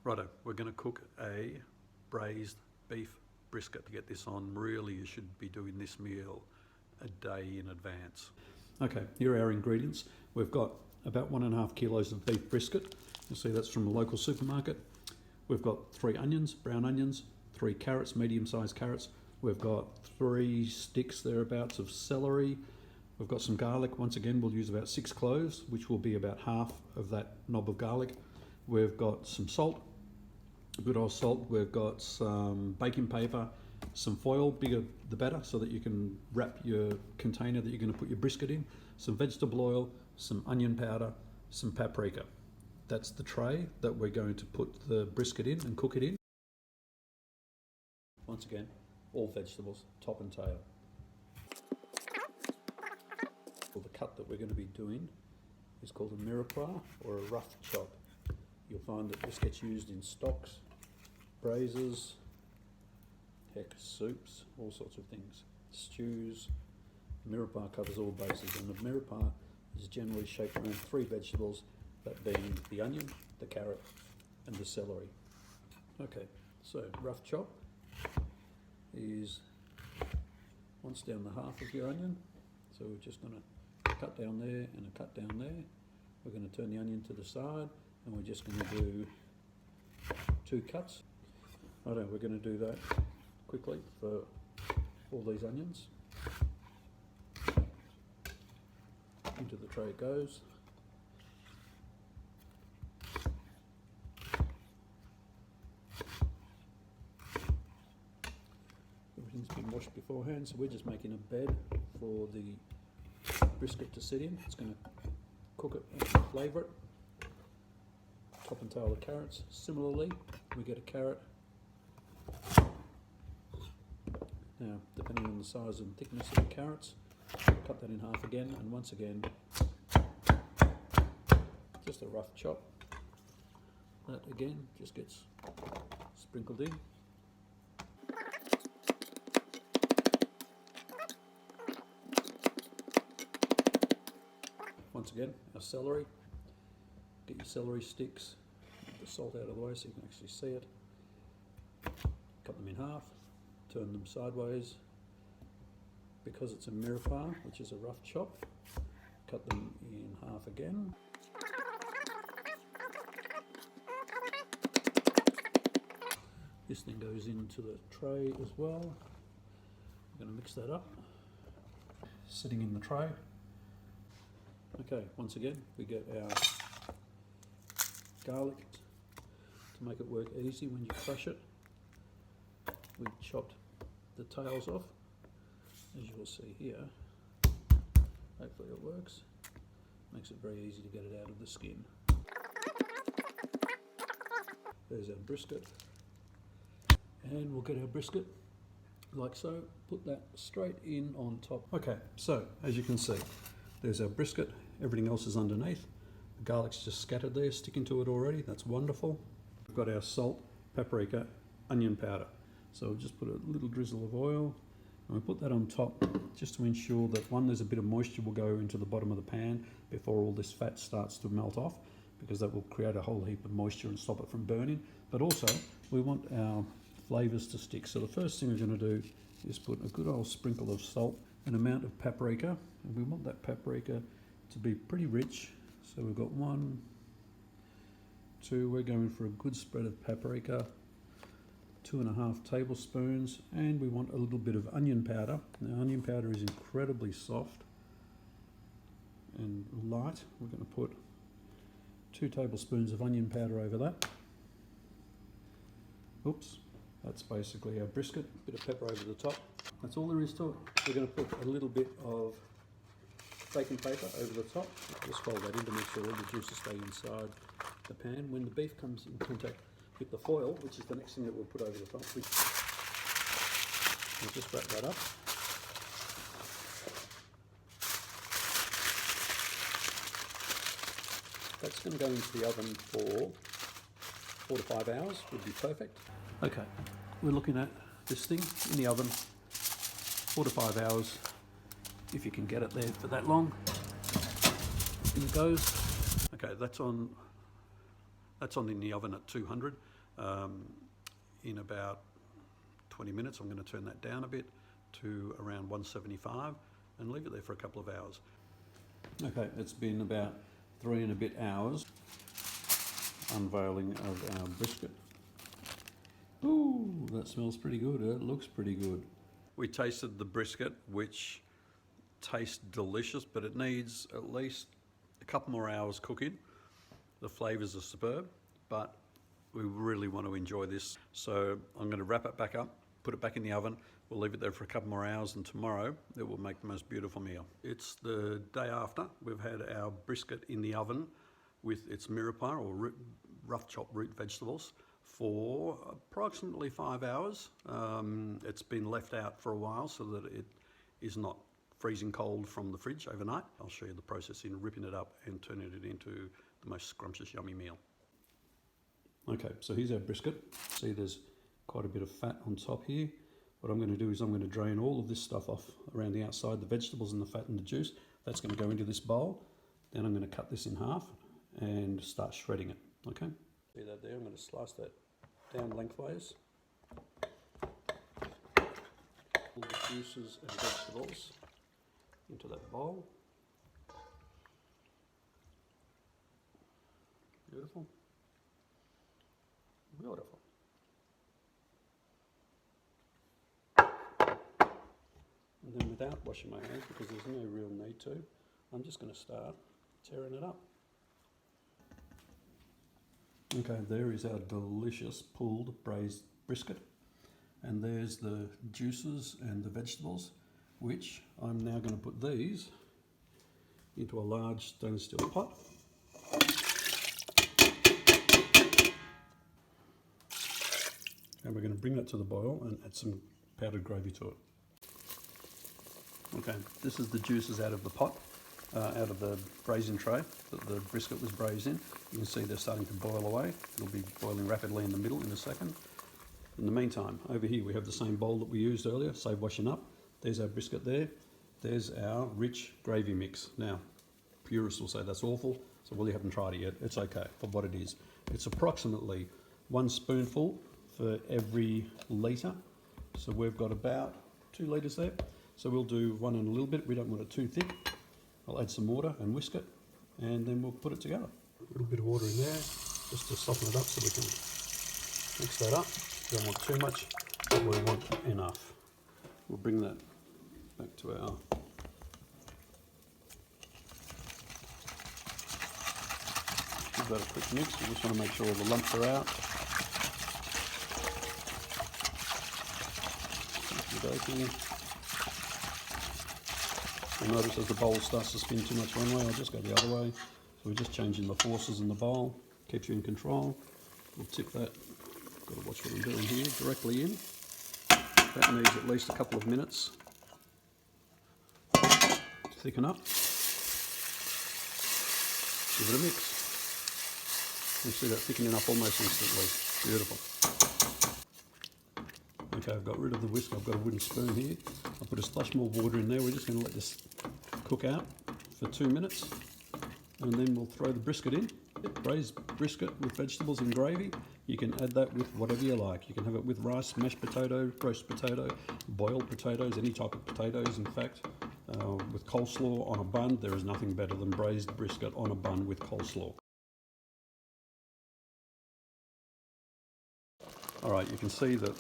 Righto, we're going to cook a braised beef brisket. To get this on, really you should be doing this meal a day in advance. Okay, here are our ingredients. We've got about 1.5 kilos of beef brisket. You'll see that's from a local supermarket. We've got 3 onions, brown onions, 3 carrots, medium-sized carrots. We've got 3 sticks thereabouts of celery. We've got some garlic. Once again, we'll use about 6 cloves, which will be about half of that knob of garlic. We've got some salt, good old salt. We've got some baking paper, some foil, bigger the better, so that you can wrap your container that you're going to put your brisket in, some vegetable oil, some onion powder, some paprika. That's the tray that we're going to put the brisket in and cook it in. Once again, all vegetables, top and tail. Well, the cut that we're going to be doing is called a mirepoix, or a rough chop. You'll find that this gets used in stocks, braises, heck, soups, all sorts of things, stews. Mirepoix covers all bases, and the mirepoix is generally shaped around 3 vegetables, that being the onion, the carrot, and the celery. Okay, so rough chop is once down the half of your onion. So we're just going to cut down there and a cut down there. We're going to turn the onion to the side, and we're just going to do 2 cuts. Righto, we're going to do that quickly for all these onions. Into the tray it goes. Everything's been washed beforehand, so we're just making a bed for the brisket to sit in. It's going to cook it and flavour it. Top and tail the carrots. Similarly, we get a carrot. Now, depending on the size and thickness of the carrots, cut that in half again, and once again, just a rough chop. That again just gets sprinkled in. Once again, our celery. Get your celery sticks, get the salt out of the way so you can actually see it. Cut them in half, turn them sideways. Because it's a mirepoix, which is a rough chop, cut them in half again. This thing goes into the tray as well. I'm going to mix that up. Sitting in the tray. Okay, once again, we get our garlic to make it work easy when you crush it. We chopped the tails off, as you will see here. Hopefully it works. Makes it very easy to get it out of the skin. There's our brisket. And we'll get our brisket like so, put that straight in on top. Okay, so as you can see, there's our brisket, everything else is underneath. The garlic's just scattered there, sticking to it already, that's wonderful. We've got our salt, paprika, onion powder. So we'll just put a little drizzle of oil, and we put that on top just to ensure that, one, there's a bit of moisture will go into the bottom of the pan before all this fat starts to melt off, because that will create a whole heap of moisture and stop it from burning. But also, we want our flavours to stick. So the first thing we're going to do is put a good old sprinkle of salt, an amount of paprika, and we want that paprika to be pretty rich. So we've got 1, 2, we're going for a good spread of paprika, 2.5 tablespoons, and we want a little bit of onion powder. Now, onion powder is incredibly soft and light. We're going to put 2 tablespoons of onion powder over that. Oops, that's basically our brisket. Bit of pepper over the top. That's all there is to it. We're going to put a little bit of baking paper over the top. Just fold that in to make sure all the juices stay inside the pan. When the beef comes in contact with the foil, which is the next thing that we'll put over the top, we'll just wrap that up. That's going to go into the oven for 4 to 5 hours, would be perfect. Okay, we're looking at this thing in the oven, 4 to 5 hours, if you can get it there for that long. In it goes. Okay, that's on in the oven at 200. In about 20 minutes, I'm going to turn that down a bit to around 175 and leave it there for a couple of hours. Okay, it's been about 3 and a bit hours. Unveiling of our brisket. Ooh, that smells pretty good. It looks pretty good. We tasted the brisket, which tastes delicious, but it needs at least a couple more hours cooking. The flavours are superb, but we really want to enjoy this. So I'm going to wrap it back up, put it back in the oven. We'll leave it there for a couple more hours, and tomorrow it will make the most beautiful meal. It's the day after. We've had our brisket in the oven with its mirepoix or rough chopped root vegetables for approximately 5 hours. It's been left out for a while so that it is not freezing cold from the fridge overnight. I'll show you the process in ripping it up and turning it into the most scrumptious, yummy meal. Okay, so here's our brisket. See, there's quite a bit of fat on top here. What I'm going to do is I'm going to drain all of this stuff off around the outside, the vegetables and the fat and the juice. That's going to go into this bowl. Then I'm going to cut this in half and start shredding it. Okay, see that there? I'm going to slice that down lengthways. All the juices and vegetables into that bowl. Beautiful. Beautiful. And then without washing my hands, because there's no real need to, I'm just going to start tearing it up. Okay, there is our delicious pulled braised brisket. And there's the juices and the vegetables, which I'm now going to put these into a large stainless steel pot. And we're going to bring that to the boil and add some powdered gravy to it. Okay, this is the juices out of the pot, out of the braising tray that the brisket was braised in. You can see they're starting to boil away. It'll be boiling rapidly in the middle in a second. In the meantime, over here we have the same bowl that we used earlier, save washing up. There's our brisket there. There's our rich gravy mix. Now, purists will say that's awful, so well, you haven't tried it yet. It's okay for what it is. It's approximately 1 spoonful for every litre. So we've got about 2 litres there. So we'll do 1 and a little bit. We don't want it too thick. I'll add some water and whisk it, and then we'll put it together. A little bit of water in there, just to soften it up so we can mix that up. We don't want too much, but we want enough. We'll bring that back to our give that a quick mix. We just want to make sure all the lumps are out. You'll notice as the bowl starts to spin too much one way, I'll just go the other way. So we're just changing the forces in the bowl, keeps you in control. We'll tip that, got to watch what I'm doing here, directly in. That needs at least a couple of minutes to thicken up. Give it a mix. You see that thickening up almost instantly. Beautiful. Okay, I've got rid of the whisk. I've got a wooden spoon here. I'll put a splash more water in there. We're just going to let this cook out for 2 minutes, and then we'll throw the brisket in. Braised brisket with vegetables and gravy. You can add that with whatever you like. You can have it with rice, mashed potato, roast potato, boiled potatoes, any type of potatoes. In fact, with coleslaw on a bun, there is nothing better than braised brisket on a bun with coleslaw. Alright, you can see that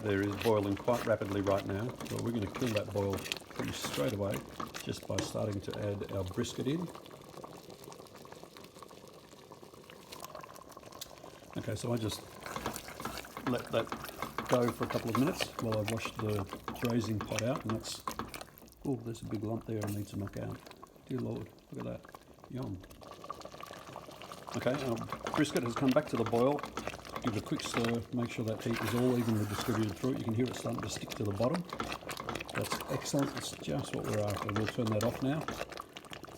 there is boiling quite rapidly right now, so we're going to kill that boil pretty straight away just by starting to add our brisket in. Okay, so I just let that go for a couple of minutes while I wash the braising pot out, and that's, oh, there's a big lump there I need to knock out. Dear Lord, look at that, yum. Okay, brisket has come back to the boil. Give it a quick stir, make sure that heat is all evenly distributed through it. You can hear it starting to stick to the bottom. That's excellent, it's just what we're after. We'll turn that off now.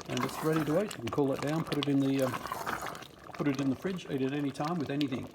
And it's ready to eat. You can cool that down, put it in the fridge, eat it any time with anything.